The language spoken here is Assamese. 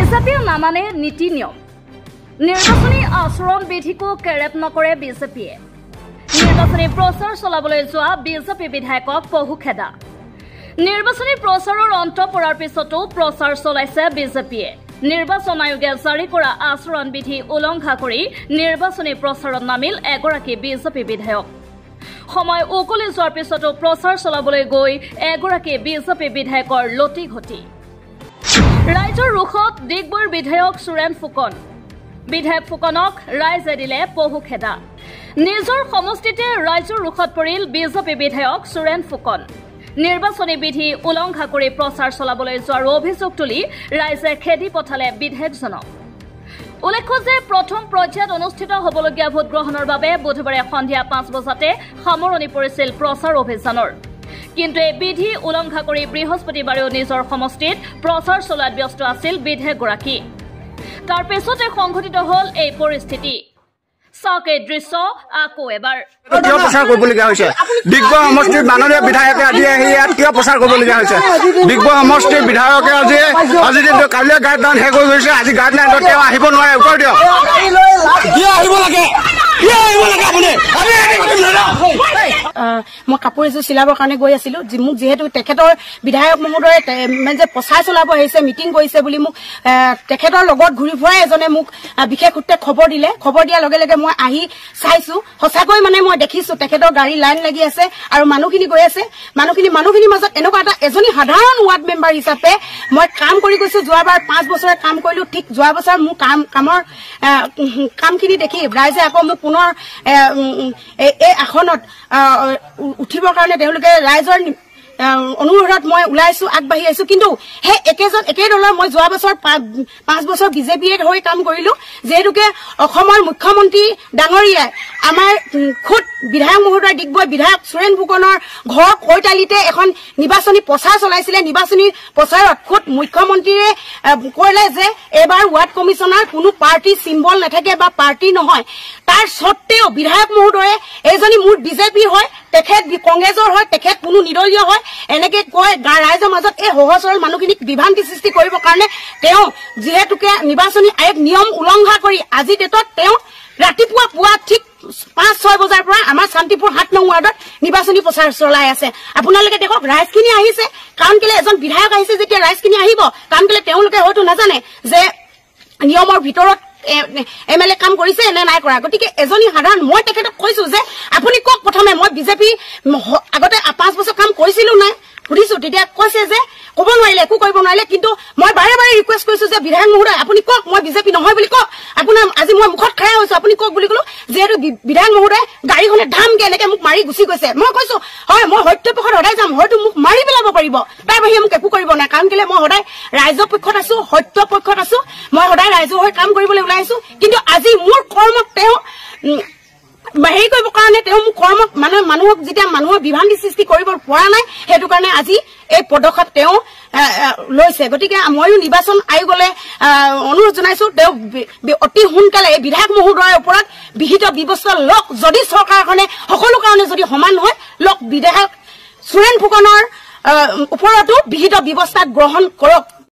বিজেপিয়ে নামানে নীতি নিয়ম নিৰ্বাচনী আচৰণ বিধিকো কেৰেপ নকৰে বিজেপিয়ে নিৰ্বাচনী প্ৰচাৰ চলাবলৈ যোৱা বিজেপি বিধায়কক পহুখেদা নিৰ্বাচনী প্ৰচাৰৰ অন্ত পৰাৰ পিছতো প্ৰচাৰ চলাইছে বিজেপিয়ে নিৰ্বাচন আয়োগে জাৰি কৰা আচৰণ বিধি উলংঘা কৰি নিৰ্বাচনী প্ৰচাৰত নামিল এগৰাকী বিজেপি বিধায়ক সময় উকলি যোৱাৰ পিছতো প্ৰচাৰ চলাবলৈ গৈ এগৰাকী বিজেপি বিধায়কৰ লটি ঘটি ৰাইজৰ ৰুখত ডিগবৈৰ বিধায়ক সুৰেন ফুকন বিধায়ক ফুকনক ৰাইজে দিলে পহুখেদা নিজৰ সমষ্টিতে ৰাইজৰ ৰুখত পৰিল বিজেপি বিধায়ক সুৰেন ফুকন নিৰ্বাচনী বিধি উলংঘা কৰি প্ৰচাৰ চলাবলৈ যোৱাৰ অভিযোগ তুলি ৰাইজে খেদি পঠালে বিধায়কজনক উল্লেখ্য যে প্ৰথম পৰ্যায়ত অনুষ্ঠিত হ'বলগীয়া ভোট গ্ৰহণৰ বাবে বুধবাৰে সন্ধিয়া 5 বজাতে সামৰণি পৰিছিল প্ৰচাৰ অভিযানৰ কিন্তু এই বিধি উলংঘা কৰি বৃহস্পতিবাৰেও নিজৰ সমষ্টিত প্ৰচাৰ চলোৱাত ব্যস্ত আছিল বিধায়কগৰাকী তাৰ পিছতে সংঘটিত হ'ল এই পৰিস্থিতি সাকে দৃশ্য আকো এবাৰ কিয় প্ৰচাৰ কৰিবলগীয়া হৈছে ডিগবৈ সমষ্টিৰ মাননীয় বিধায়কে আজি ইয়াত কিয় প্ৰচাৰ কৰিবলগীয়া হৈছে ডিগবৈ সমষ্টিৰ বিধায়কে আজি দিনটো কালি গাইডলাইন শেষ হৈ গৈছে আজি গাইডলাইনত তেওঁ আহিব নোৱাৰে উত্তৰ দিয়ক কিয় আহিব লাগে মই কাপোৰ এযোৰ চিলাবৰ কাৰণে গৈ আছিলো মোক যিহেতু তেখেতৰ বিধায়ক মহোদয়ে যে প্ৰচাৰ চলাব আহিছে মিটিং কৰিছে বুলি মোক তেখেতৰ লগত ঘূৰি ফুৰাই এজনে মোক বিশেষ সূত্ৰে খবৰ দিয়াৰ লগে লগে মই আহি চাইছো সঁচাকৈ মানে মই দেখিছো তেখেতৰ গাড়ী লাইন লাগি আছে আৰু মানুহখিনি গৈ আছে মানুহখিনিৰ মাজত এনেকুৱা এটা এজনী সাধাৰণ ৱাৰ্ড মেম্বাৰ হিচাপে মই কাম কৰি গৈছো যোৱাবাৰ 5 বছৰে কাম কৰিলো ঠিক যোৱা বছৰ মোৰ কামৰ কামখিনি দেখি ৰাইজে আকৌ মোক পুনৰ এই আসনত উঠিবৰ কাৰণে তেওঁলোকে ৰাইজৰ অনুৰোধত মই ওলাইছো আগবাঢ়ি আহিছো কিন্তু হে একে দলৰ মই যোৱা বছৰ 5 বছৰ বিজেপিয়ে হৈ কাম কৰিলো যেহেতুকে অসমৰ মুখ্যমন্ত্ৰী ডাঙৰীয়াই আমাৰ খুদ বিধায়ক মহোদয় ডিগবৈ বিধায়ক সুৰেন ফুকনৰ ঘৰ কৈতালিতে এখন নিৰ্বাচনী প্ৰচাৰ চলাইছিলে নিৰ্বাচনী প্ৰচাৰত খুদ মুখ্যমন্ত্ৰীয়ে কৈলে যে এবাৰ ৱাৰ্ড কমিছনাৰ কোনো পাৰ্টি সিম্বল নাথাকে বা পাৰ্টি নহয় তাৰ সত্ত্বেও বিধায়ক মহোদয়ে এজনী মোৰ বিজেপি হয় তেখেত কংগ্ৰেছৰ হয় তেখেত কোনো নিদলীয় হয় এনেকে কয় ৰাইজৰ মাজত এই সহজৰ মানুহখিনিক বিভ্ৰান্তি সৃষ্টি কৰিবৰ কাৰণে তেওঁ যেহেতুকে নিৰ্বাচনী আয়োগ নিয়ম উলংঘা কৰি আজি ডেটত তেওঁ ৰাতিপুৱা পুৱা ঠিক 5-6 বজাৰ পৰা আমাৰ শান্তিপুৰ 7 নং ৱাৰ্ডত নিৰ্বাচনী প্ৰচাৰ চলাই আছে আপোনালোকে দেখক ৰাইজখিনি আহিছে কাৰণ কেলে এজন বিধায়ক আহিছে যেতিয়া ৰাইজখিনি আহিব কাৰণ কেলে তেওঁলোকে হয়তো নাজানে যে নিয়মৰ ভিতৰত এমএলএ কাম কৰিছে নে নাই কৰা গতিকে এজনী সাধাৰণ মই তেখেতক কৈছো যে আপুনি কক প্ৰথমে মই বিজেপি আগতে 5 বছৰ কাম কৰিছিলো নাই সুধিছো তেতিয়া কৈছে যে ক'ব নোৱাৰিলে একো কৰিব নোৱাৰিলে কিন্তু মই বাৰে বাৰে ৰিকুৱেষ্ট কৰিছো যে বিধায়ক মহোদয় আপুনি কক মই বিজেপি নহয় বুলি কক আপোনাৰ আজি মই মুখত খাৰা হৈছো আপুনি কক বুলি কলো যেহেতু বিধায়ক মহোদয় গাড়ীখনে ধামকে এনেকে মোক মাৰি গুচি গৈছে মই কৈছো হয় মই সত্যপক্ষত সদায় যাম হয়তো মোক মাৰি পেলাব পাৰিব তাৰ বাহিৰে মোক একো কৰিব নাই কাৰণ কেলে মই সদায় ৰাইজৰ পক্ষত আছো সত্য পক্ষত আছো মই সদায় ৰাইজৰ হৈ কাম কৰিবলৈ ওলাইছো কিন্তু আজি মোৰ কৰ্মক তেওঁ হেৰি কৰিব কাৰণে তেওঁ মোক কৰ্মক মানে মানুহক যেতিয়া মানুহৰ বিভ্ৰান্তি সৃষ্টি কৰিব পৰা নাই সেইটো কাৰণে আজি এই পদক্ষেপ তেওঁ লৈছে গতিকে ময়ো নিৰ্বাচন আয়োগলৈ অনুৰোধ জনাইছো তেওঁ অতি সোনকালে এই বিধায়ক মহোদয়ৰ ওপৰত বিহিত ব্যৱস্থা লওক যদি চৰকাৰখনে সকলো কাৰণে যদি সমান হয় লওক বিধায়ক সুৰেন ফুকনৰ ওপৰতো বিহিত ব্যৱস্থা গ্ৰহণ কৰক